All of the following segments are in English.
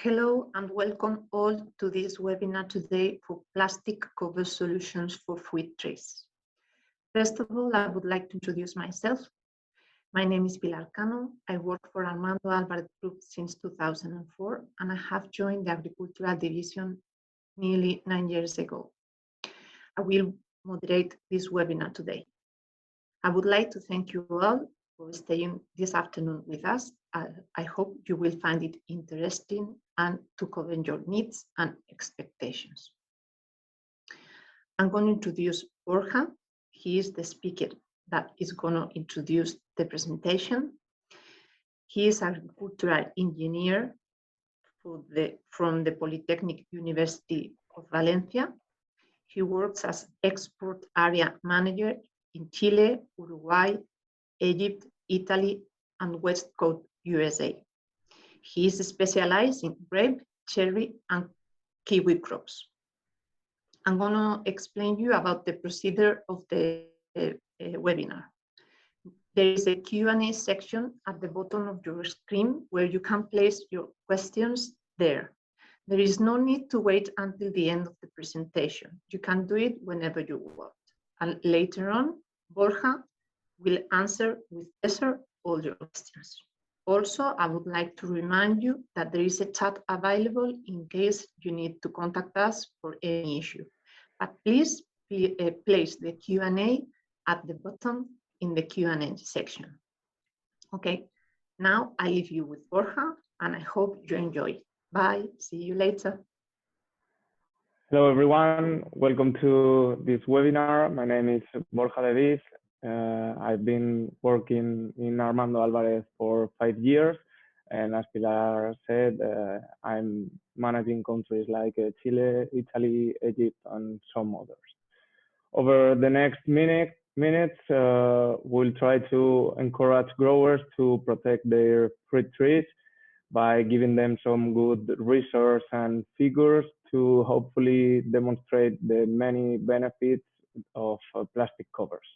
Hello and welcome all to this webinar today for plastic cover solutions for fruit trees. First of all, I would like to introduce myself. My name is Pilar Cano. I work for Armando Alvarez Group since 2004, and I have joined the Agricultural Division nearly 9 years ago. I will moderate this webinar today. I would like to thank you all for staying this afternoon with us. I hope you will find it interesting and to cover your needs and expectations. I'm going to introduce Borja. He is the speaker that is going to introduce the presentation. He is an agricultural engineer from the Polytechnic University of Valencia. He works as export area manager in Chile, Uruguay, Egypt, Italy, and West Coast USA. He is specialized in grape, cherry, and kiwi crops. I'm going to explain you about the procedure of the webinar. There is a Q&A section at the bottom of your screen where you can place your questions there. There is no need to wait until the end of the presentation. You can do it whenever you want. And later on, Borja will answer with pleasure all your questions. Also, I would like to remind you that there is a chat available in case you need to contact us for any issue. But please place the Q&A at the bottom in the Q&A section. Okay, now I leave you with Borja, and I hope you enjoy it. Bye, see you later. Hello everyone, welcome to this webinar. My name is Borja Davis. I've been working in Armando Alvarez for 5 years, and as Pilar said, I'm managing countries like Chile, Italy, Egypt, and some others. Over the next minutes, we'll try to encourage growers to protect their fruit trees by giving them some good research and figures to hopefully demonstrate the many benefits of plastic covers.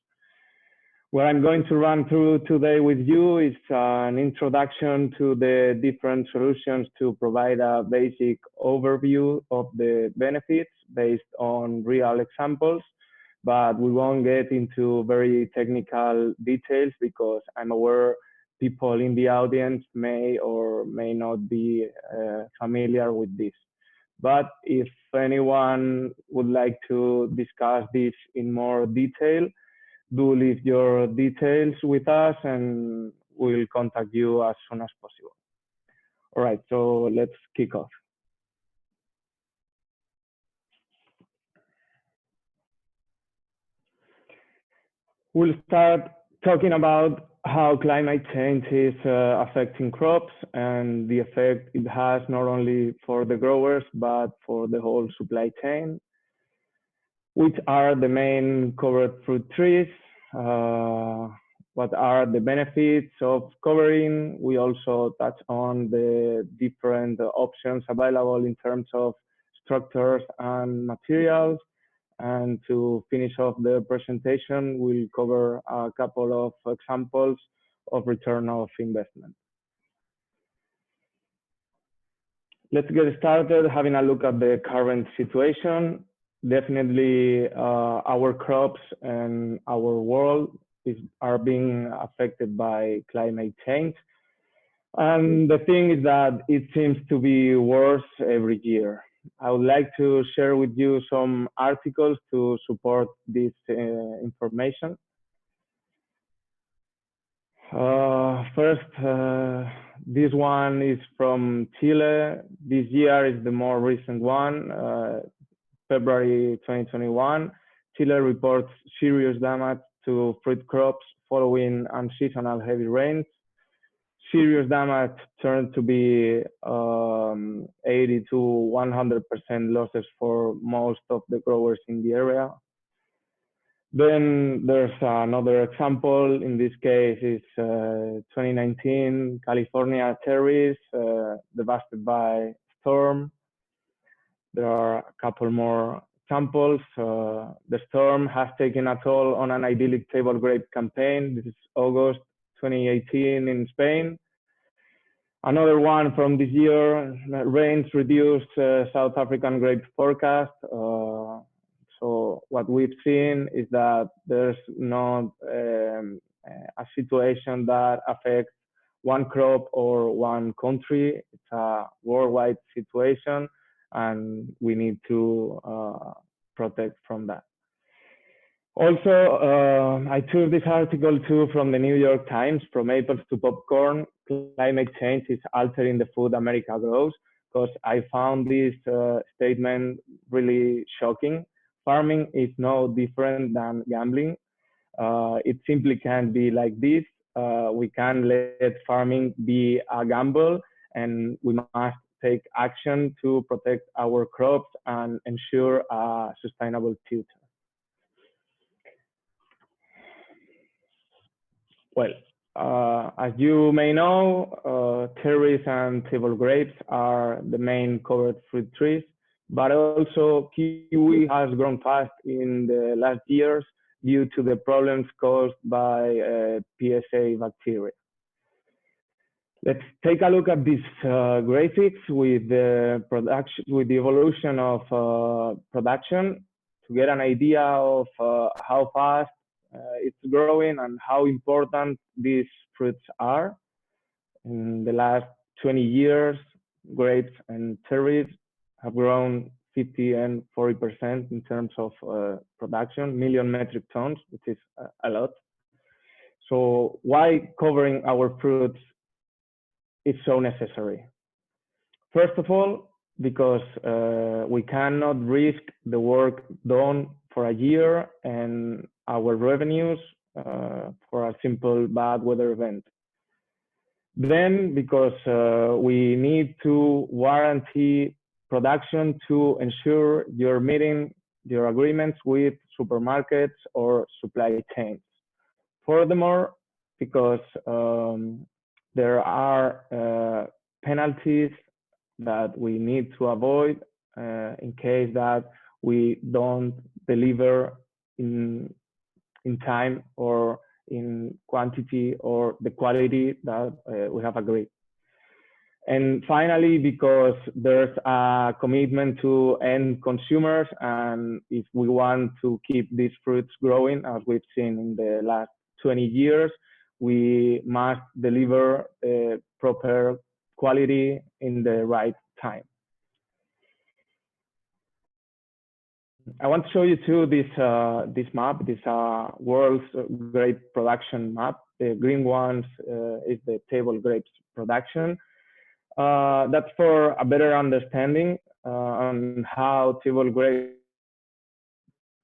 What I'm going to run through today with you is an introduction to the different solutions to provide a basic overview of the benefits based on real examples, but we won't get into very technical details because I'm aware people in the audience may or may not be familiar with this. But if anyone would like to discuss this in more detail, do leave your details with us and we'll contact you as soon as possible. All right, so let's kick off. We'll start talking about how climate change is affecting crops and the effect it has not only for the growers, but for the whole supply chain. Which are the main covered fruit trees? What are the benefits of covering? We also touch on the different options available in terms of structures and materials. And to finish off the presentation, we'll cover a couple of examples of return of investment. Let's get started having a look at the current situation. Definitely our crops and our world are being affected by climate change. And the thing is that it seems to be worse every year. I would like to share with you some articles to support this information. First, this one is from Chile. This year is the more recent one, February 2021. Chile reports serious damage to fruit crops following unseasonal heavy rains. Serious damage turned to be 80 to 100% losses for most of the growers in the area. Then there's another example. In this case, is 2019 California cherries devastated by storm. There are a couple more examples. The storm has taken a toll on an idyllic table grape campaign. This is August 2018 in Spain. Another one from this year, rains reduced South African grape forecast. So what we've seen is that there's not a situation that affects one crop or one country. It's a worldwide situation, and we need to protect from that. Also, I took this article too from the New York Times, From Apples to Popcorn, Climate Change is Altering the Food America Grows, because I found this statement really shocking. Farming is no different than gambling. It simply can't be like this. We can't let farming be a gamble, and we must take action to protect our crops and ensure a sustainable future. Well, as you may know, cherries and table grapes are the main covered fruit trees, but also kiwi has grown fast in the last years due to the problems caused by PSA bacteria. Let's take a look at these graphics with the production, with the evolution of production to get an idea of how fast it's growing and how important these fruits are. In the last 20 years, grapes and cherries have grown 50 and 40% in terms of production, million metric tons, which is a lot. So why covering our fruits is so necessary? First of all, because we cannot risk the work done for a year and our revenues for a simple bad weather event. Then, because we need to warranty production to ensure you're meeting your agreements with supermarkets or supply chains. Furthermore, because there are penalties that we need to avoid in case that we don't deliver in time or in quantity or the quality that we have agreed. And finally, because there's a commitment to end consumers, and if we want to keep these fruits growing, as we've seen in the last 20 years, we must deliver proper quality in the right time. I want to show you too this map, this world's grape production map. The green ones is the table grapes production. That's for a better understanding on how table grapes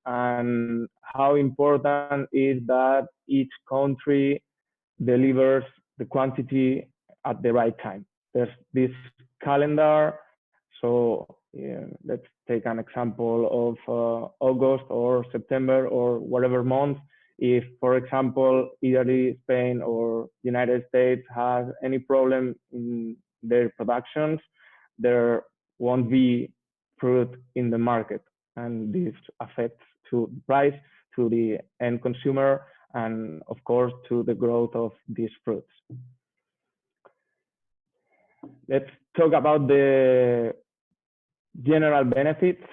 and how important is that each country delivers the quantity at the right time. There's this calendar. So let's take an example of August or September or whatever month. If, for example, Italy, Spain, or United States has any problem in their productions, there won't be fruit in the market. And this affects to the price, to the end consumer, and of course, to the growth of these fruits. Let's talk about the general benefits.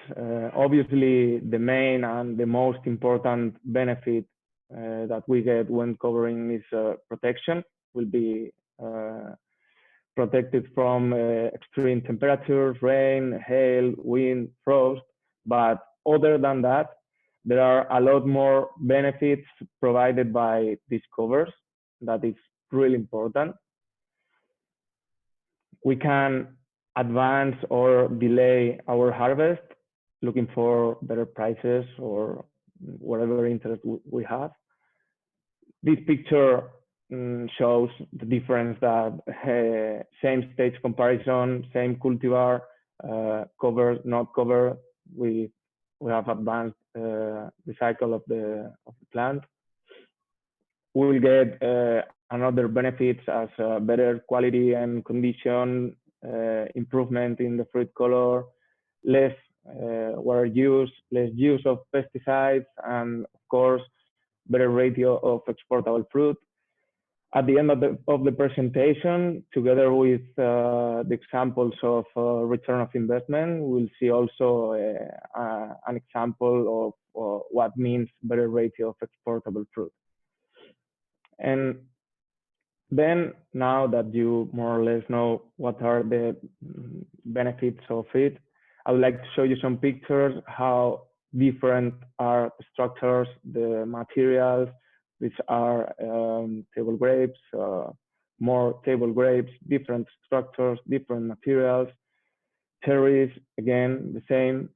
Obviously, the main and the most important benefit that we get when covering is protection. Will be protected from extreme temperatures, rain, hail, wind, frost. But other than that, there are a lot more benefits provided by these covers that is really important. We can advance or delay our harvest, looking for better prices or whatever interest we have. This picture shows the difference that same stage comparison, same cultivar, cover, not cover. We have advanced the cycle of the plant. We will get another benefits as better quality and condition, improvement in the fruit color, less water use, less use of pesticides, and of course, better ratio of exportable fruit. At the end of the presentation, together with the examples of return of investment, we'll see also an example of what means better ratio of exportable fruit. And then, now that you more or less know what are the benefits of it, I would like to show you some pictures how different are the structures, the materials, which are table grapes, more table grapes, different structures, different materials. Cherries, again, the same.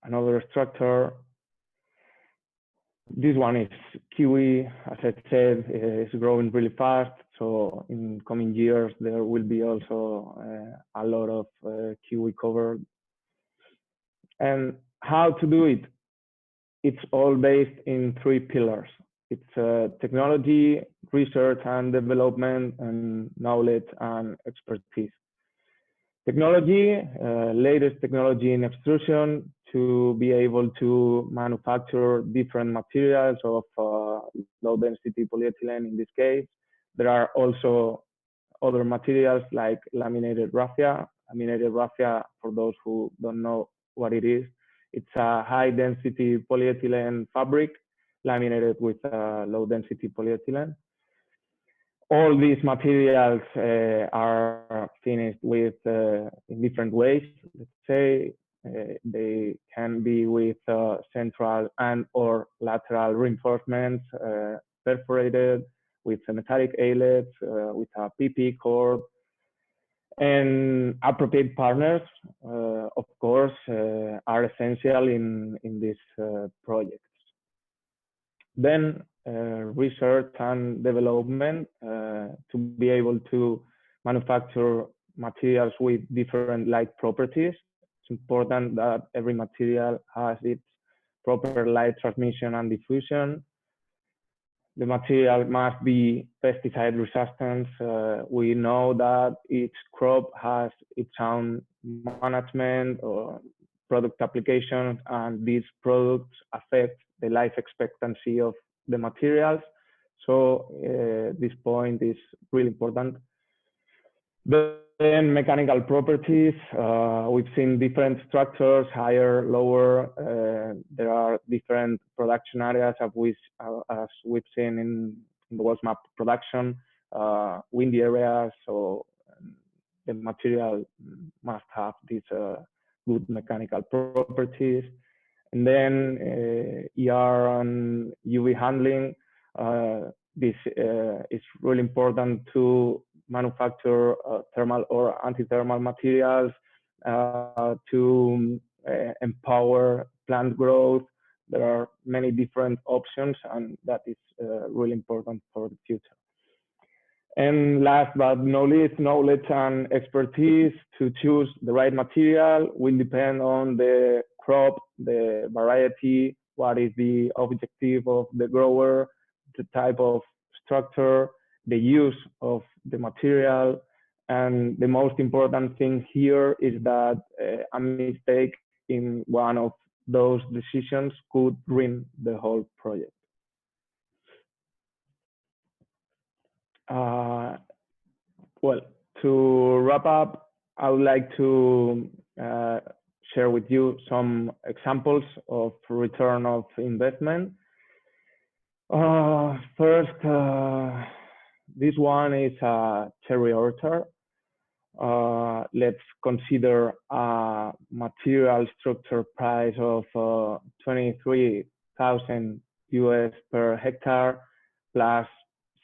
Another structure. This one is kiwi, as I said, is growing really fast. So in coming years, there will be also a lot of kiwi covered. And how to do it? It's all based in 3 pillars. It's technology, research and development, and knowledge and expertise. Technology, latest technology in extrusion to be able to manufacture different materials of low density polyethylene in this case. There are also other materials like laminated raffia. Laminated raffia, for those who don't know what it is, it's a high density polyethylene fabric laminated with low density polyethylene. All these materials are finished with in different ways. Let's say they can be with central and or lateral reinforcements, perforated with metallic eyelets, with a PP cord, and appropriate partners, of course, are essential in these projects. Then research and development to be able to manufacture materials with different light properties. It's important that every material has its proper light transmission and diffusion. The material must be pesticide resistant. We know that each crop has its own management or product applications, and these products affect the life expectancy of the materials. So this point is really important. Then mechanical properties, we've seen different structures, higher, lower. There are different production areas as we've seen in the world map production, windy areas. So the material must have these good mechanical properties. And then ER and UV handling. This is really important to manufacture thermal or anti-thermal materials to empower plant growth. There are many different options, and that is really important for the future. And last but not least, knowledge and expertise to choose the right material will depend on the crop, the variety, what is the objective of the grower, the type of structure, the use of the material. And the most important thing here is that a mistake in one of those decisions could ruin the whole project. Well, to wrap up, I would like to share with you some examples of return of investment. First, this one is a cherry orchard. Let's consider a material structure price of 23,000 US per hectare plus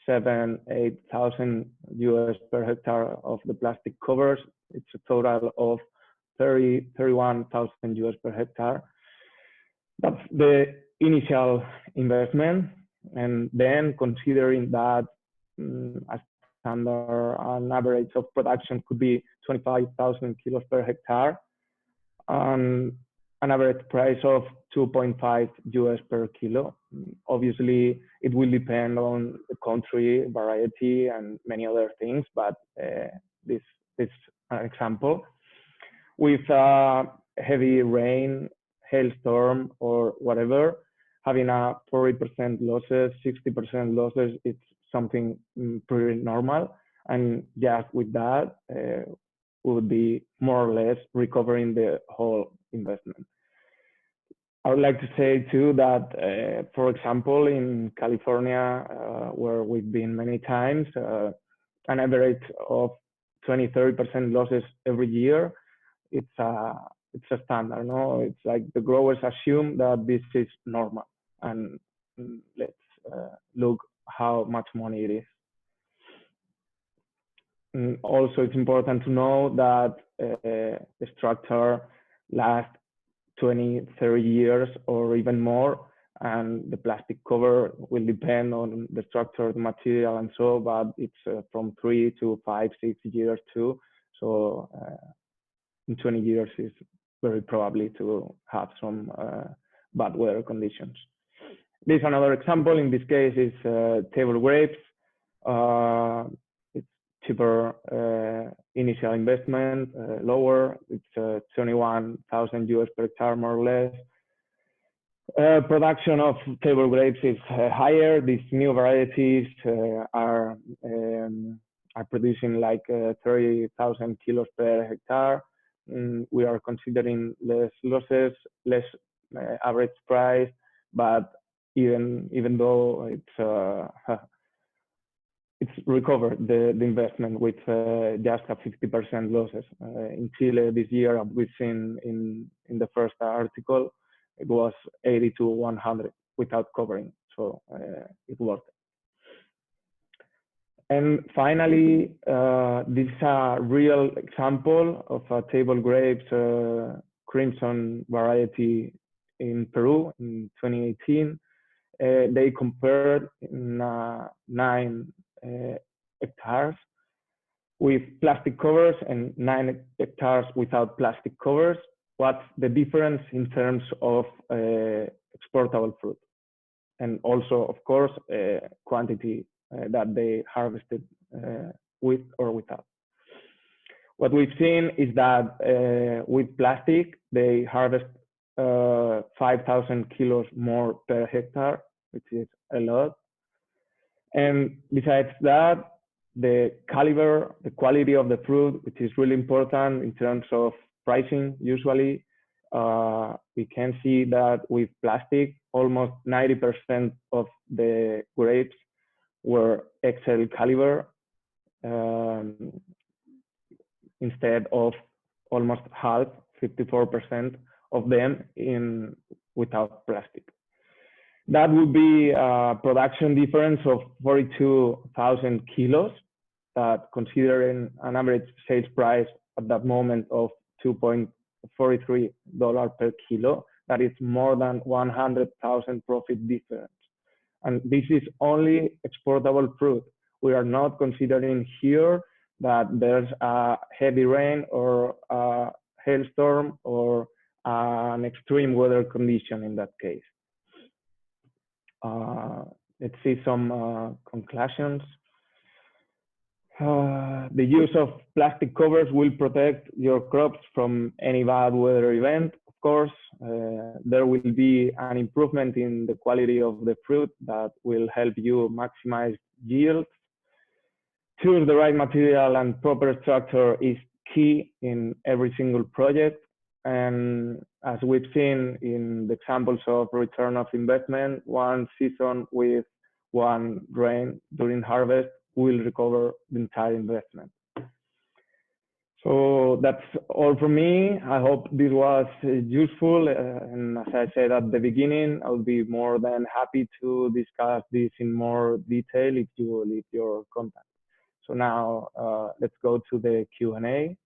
7,000-8,000 US per hectare of the plastic covers. It's a total of 31,000 US per hectare. That's the initial investment. And then considering that a standard an average of production could be 25,000 kilos per hectare, and an average price of 2.5 US per kilo. Obviously, it will depend on the country, variety, and many other things, but this is an example. With heavy rain, hailstorm, or whatever, having a 40% losses, 60% losses, it's something pretty normal. And just with that, we would be more or less recovering the whole investment. I would like to say too that, for example, in California, where we've been many times, an average of 20–30% losses every year, it's a standard, no? It's like the growers assume that this is normal, and let's look how much money it is. And also, it's important to know that the structure lasts 20–30 years or even more, and the plastic cover will depend on the structure, the material, and so, but it's from 3 to 5, 6 years too. So in 20 years is very probably to have some bad weather conditions. This is another example. In this case, is table grapes. It's cheaper initial investment, lower. It's 21,000 US per hectare, more or less. Production of table grapes is higher. These new varieties are producing like 30,000 kilos per hectare. We are considering less losses, less average price, but even though it's recovered the investment with just a 50% losses. In Chile this year, we've seen in the first article, it was 80 to 100 without covering, so it worked. And finally, this is a real example of a table grapes crimson variety in Peru in 2018. They compared 9 hectares with plastic covers and 9 hectares without plastic covers. What's the difference in terms of exportable fruit? And also, of course, quantity that they harvested with or without. What we've seen is that with plastic, they harvest 5,000 kilos more per hectare, which is a lot. And besides that, the caliber, the quality of the fruit, which is really important in terms of pricing, usually, we can see that with plastic, almost 90% of the grapes were XL caliber, instead of almost half, 54% of them without plastic. That would be a production difference of 42,000 kilos, that considering an average sales price at that moment of $2.43 per kilo, that is more than 100,000 profit difference. And this is only exportable fruit. We are not considering here that there's a heavy rain or a hailstorm or an extreme weather condition in that case. Let's see some conclusions. The use of plastic covers will protect your crops from any bad weather event. Of course, there will be an improvement in the quality of the fruit that will help you maximize yields. Choose the right material and proper structure is key in every single project. And as we've seen in the examples of return of investment, one season with one rain during harvest will recover the entire investment. So that's all from me. I hope this was useful. And as I said at the beginning, I would be more than happy to discuss this in more detail if you leave your contact. So now let's go to the Q&A.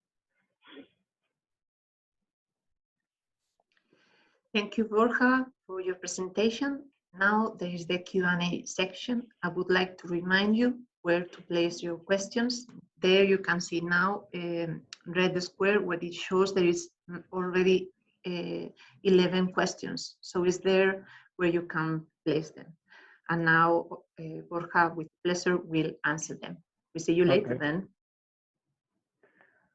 Thank you, Borja, for your presentation. Now there is the Q&A section. I would like to remind you where to place your questions. There you can see now red square where it shows there is already 11 questions. So it's there where you can place them. And now Borja, with pleasure, will answer them. We see you later then.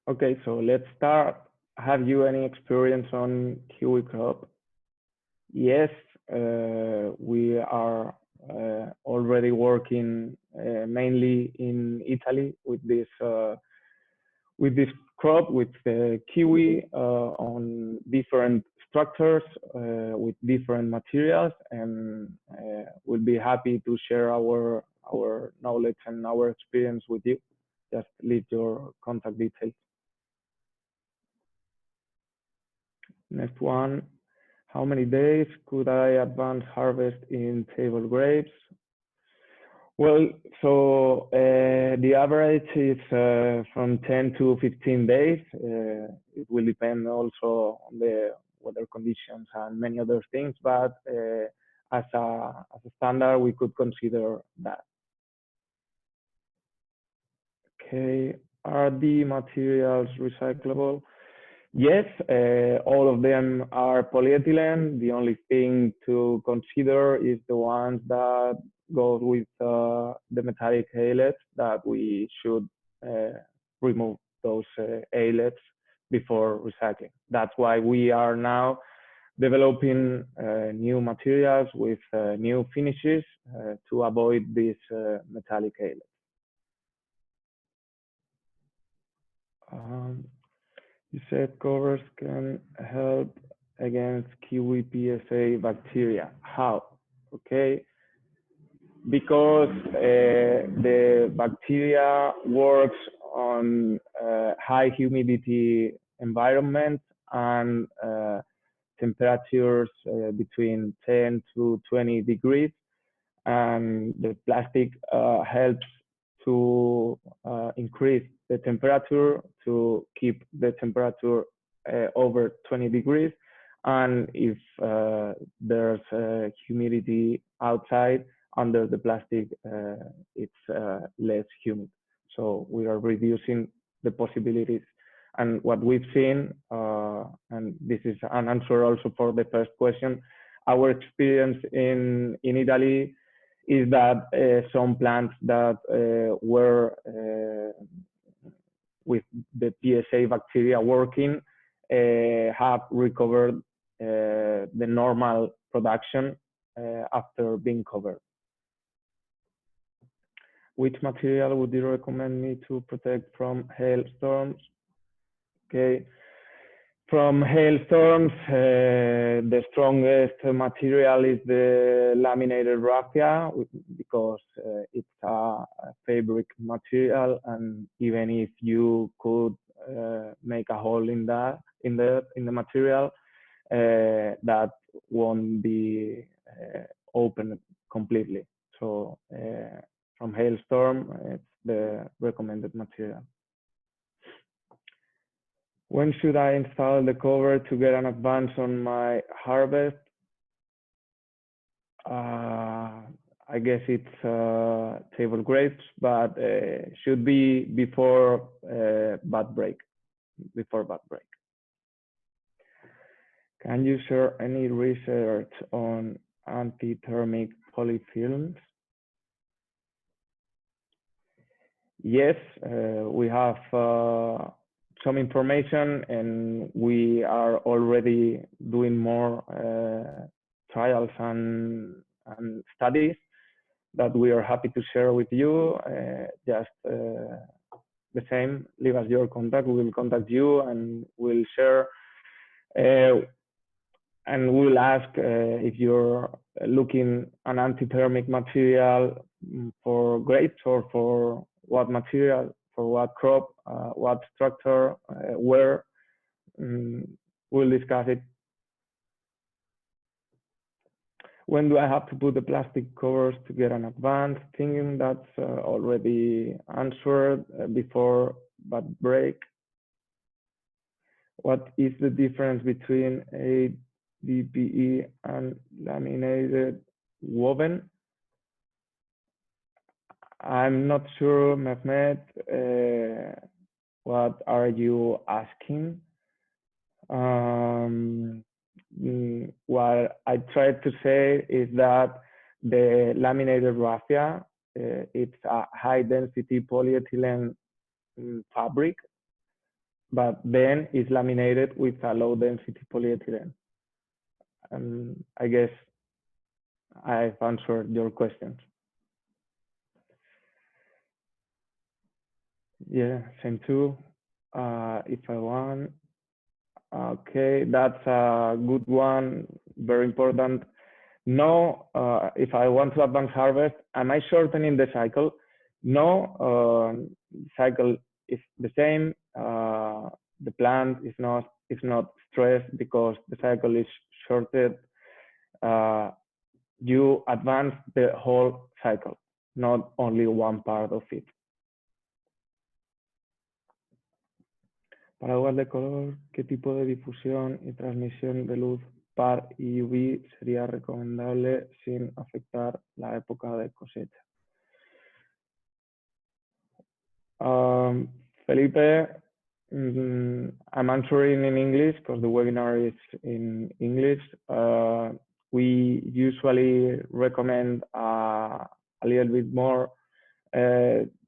Okay, so let's start. Have you any experience on kiwi crop? Yes, we are already working mainly in Italy with this crop, with the kiwi, on different structures with different materials, and we'll be happy to share our knowledge and our experience with you. Just leave your contact details. Next one. How many days could I advance harvest in table grapes? Well, so the average is from 10 to 15 days. It will depend also on the weather conditions and many other things, but as a standard, we could consider that. Okay, are the materials recyclable? Yes, all of them are polyethylene. The only thing to consider is the ones that go with the metallic eyelets, that we should remove those eyelets before recycling. That's why we are now developing new materials with new finishes to avoid these metallic eyelets. You said covers can help against kiwi PSA bacteria. How? Okay, because the bacteria works on high humidity environment and temperatures between 10 to 20 degrees, and the plastic helps to increase the temperature, to keep the temperature over 20 degrees. And if there's humidity outside under the plastic, it's less humid. So we are reducing the possibilities. And what we've seen, and this is an answer also for the first question, our experience in Italy is that some plants that were with the PSA bacteria working have recovered the normal production after being covered. Which material would you recommend me to protect from hailstorms? Okay. From hailstorms, the strongest material is the laminated raffia, because it's a fabric material, and even if you could make a hole in the material, that won't be open completely. So from hailstorm, it's the recommended material. When should I install the cover to get an advance on my harvest? I guess it's table grapes, but should be before bud break. Can you share any research on anti-thermic polyfilms? Yes, we have some information, and we are already doing more trials and studies that we are happy to share with you. Just the same, leave us your contact. We will contact you and we'll share. And we'll ask if you're looking an anti-thermic material for grapes, or for what material, for what crop, what structure, where. We'll discuss it. When do I have to put the plastic covers to get an advance? Thinking that's already answered before bud break. What is the difference between ADPE and laminated woven? I'm not sure, Mehmet, what are you asking? What I tried to say is that the laminated raffia, it's a high density polyethylene fabric, but then it's laminated with a low density polyethylene. I guess I've answered your questions. Yeah, same too. If I want, okay, that's a good one, very important. No, if I want to advance harvest, am I shortening the cycle? No, cycle is the same. The plant is not stressed because the cycle is shorted. You advance the whole cycle, not only one part of it. Paraguas de color, ¿qué tipo de difusión y transmisión de luz par y UV sería recomendable sin afectar la época de cosecha? Felipe, I'm answering in English because the webinar is in English. We usually recommend a little bit more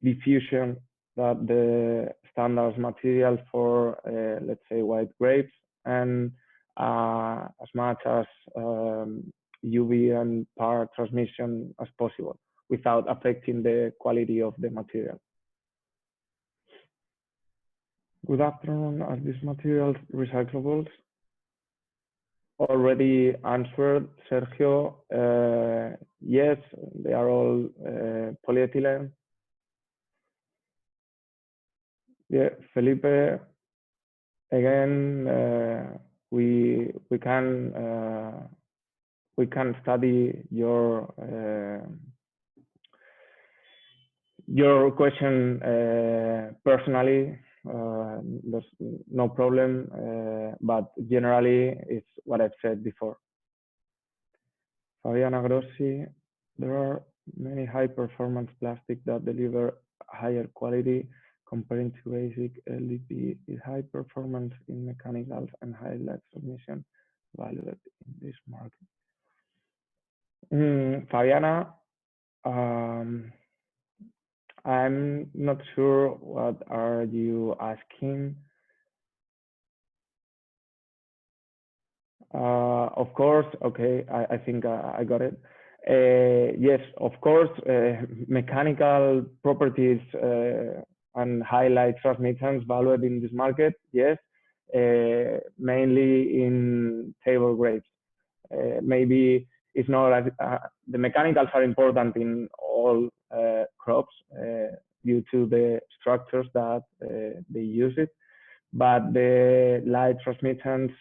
diffusion than the standard material for, let's say, white grapes, and as much as UV and PAR transmission as possible without affecting the quality of the material. Good afternoon. Are these materials recyclables? Already answered, Sergio. Yes, they are all polyethylene. Yeah, Felipe. Again, we can study your question personally. There's no problem, but generally it's what I've said before. Fabiana Grossi, there are many high performance plastics that deliver higher quality comparing to basic LDPE. Is high performance in mechanicals and high light transmission valued in this market? Fabiana, I'm not sure what are you asking. Of course, okay, I think I got it. Yes, of course, mechanical properties and highlight transmittance valued in this market, yes, mainly in table grapes. Maybe it's not as, the mechanicals are important in all crops due to the structures that they use it, but the light transmittance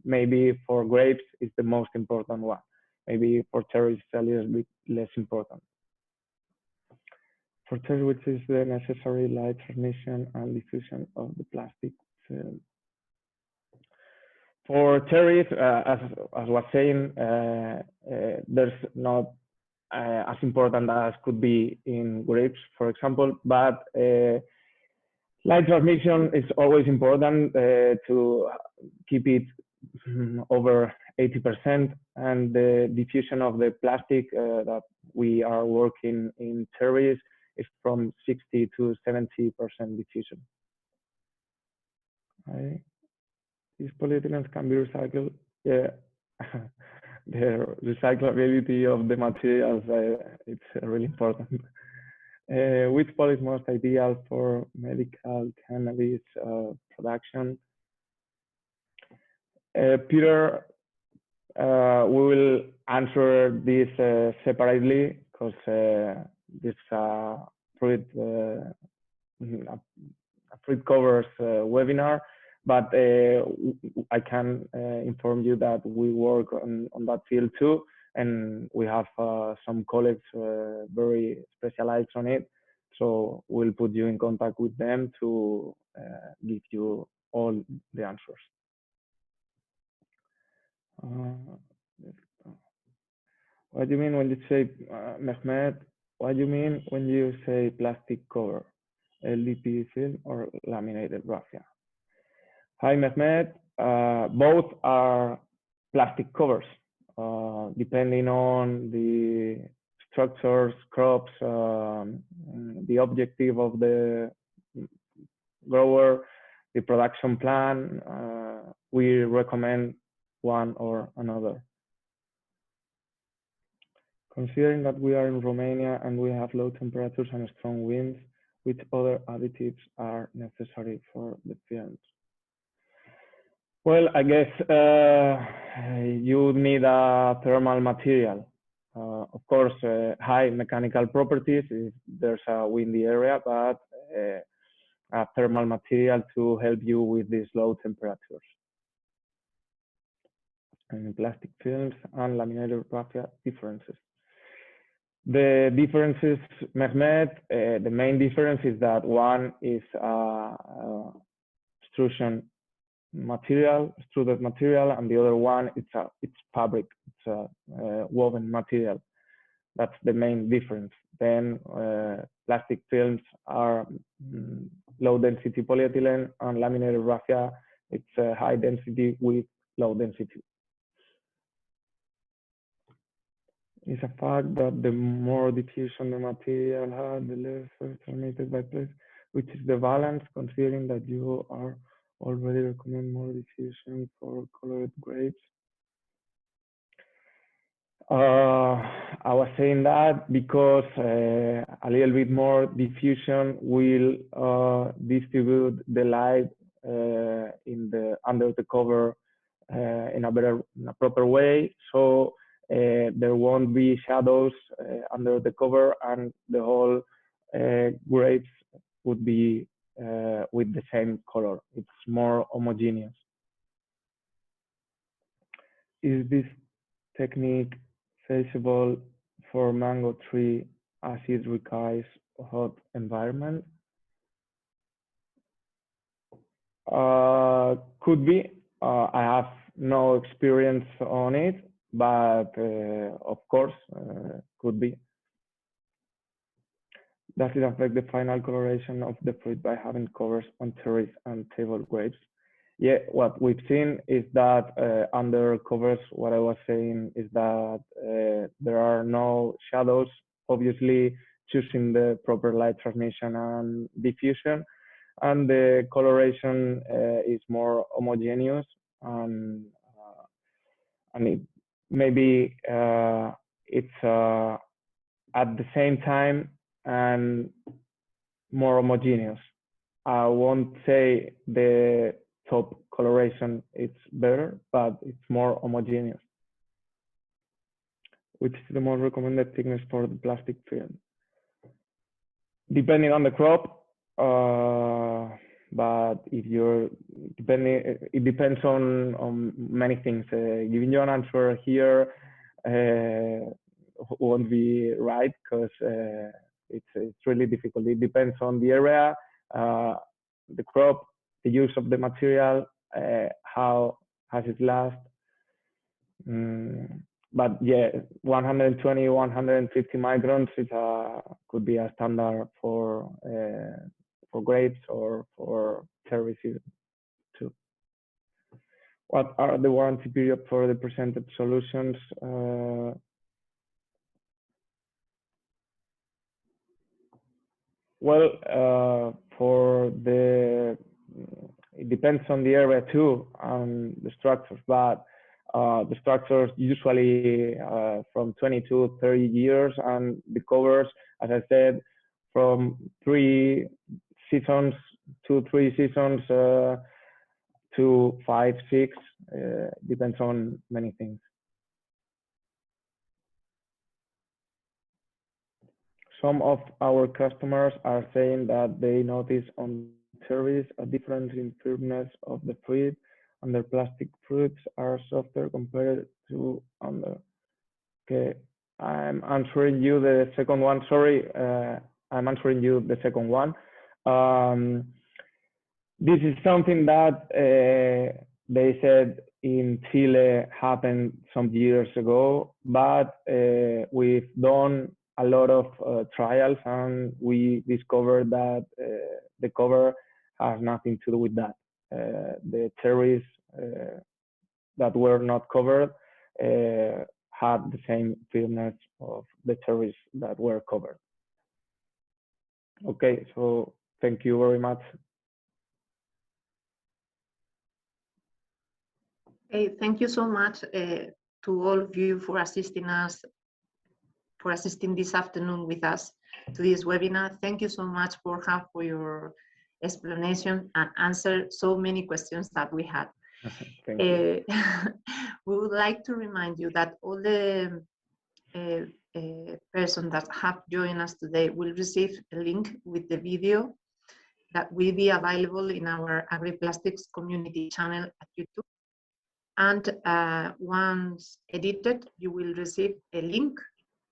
maybe for grapes is the most important one. Maybe for cherries it's a little bit less important. For cherry, which is the necessary light transmission and diffusion of the plastic film? For cherries, as I was saying, there's not as important as could be in grapes, for example, but light transmission is always important to keep it over 80%, and the diffusion of the plastic that we are working in cherries is from 60 to 70% diffusion. Right. These polyethylenes can be recycled. Yeah, the recyclability of the materials, it's really important. Which poly is most ideal for medical cannabis production? Peter, we will answer this separately because this fruit covers webinar, but I can inform you that we work on that field too, and we have some colleagues very specialized on it, so we'll put you in contact with them to give you all the answers. What do you mean when you say, Mehmet, what do you mean when you say plastic cover? LDPE film or laminated raffia? Hi, Mehmet. Both are plastic covers, depending on the structures, crops, the objective of the grower, the production plan. We recommend one or another. Considering that we are in Romania and we have low temperatures and strong winds, which other additives are necessary for the films? Well, I guess you need a thermal material. Of course, high mechanical properties if there's a windy area, but a thermal material to help you with these low temperatures. And plastic films and laminated raffia differences. The differences, Mehmet, the main difference is that one is extrusion material, extruded material, and the other one it's fabric, it's a woven material. That's the main difference. Then plastic films are low density polyethylene, and laminated raffia it's high density with low density. It's a fact that the more diffusion the material has, the less transmitted by place, which is the balance, considering that you are already recommend more diffusion for colored grapes. I was saying that because a little bit more diffusion will distribute the light under the cover in a proper way, so there won't be shadows under the cover, and the whole grapes would be with the same color. It's more homogeneous. Is this technique feasible for mango tree as it requires a hot environment? Could be. I have no experience on it, but of course, could be. Does it affect the final coloration of the fruit by having covers on cherries and table grapes? Yeah, what we've seen is that under covers, what I was saying is that there are no shadows, obviously choosing the proper light transmission and diffusion, and the coloration is more homogeneous, and it maybe it's at the same time and more homogeneous. I won't say the top coloration it's better, but it's more homogeneous. Which is the most recommended thickness for the plastic film? Depending on the crop, but if you're it depends on many things. Giving you an answer here won't be right, because it's really difficult. It depends on the area, the crop, the use of the material, how has it last. But yeah, 120, 150 microns could be a standard for grapes or for cherries too. What are the warranty period for the presented solutions? Well, it depends on the area too, and the structures, but the structures usually from 20 to 30 years, and the covers, as I said, from 3 seasons to 3 seasons to 5, 6, depends on many things. Some of our customers are saying that they notice on cherries a difference in firmness of the fruit, and their plastic fruits are softer compared to under. Okay, I'm answering you the second one. Sorry, I'm answering you the second one. This is something that they said in Chile happened some years ago, but we've done a lot of trials, and we discovered that the cover has nothing to do with that. The cherries that were not covered had the same firmness of the cherries that were covered. Okay, so thank you very much. Hey, thank you so much to all of you for assisting us for assisting this afternoon with us to this webinar. Thank you so much, Borja, for your explanation and answer so many questions that we had. Thank you. We would like to remind you that all the persons that have joined us today will receive a link with the video that will be available in our AgriPlastics community channel at YouTube. And once edited, you will receive a link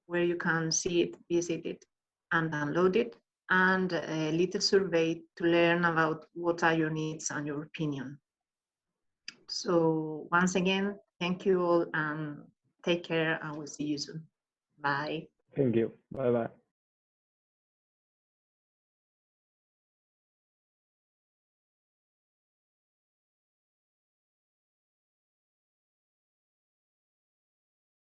where you can see it, visit it, and download it, and a little survey to learn about what are your needs and your opinion. So once again, thank you all and take care, and we'll see you soon. Bye. Thank you. Bye-bye.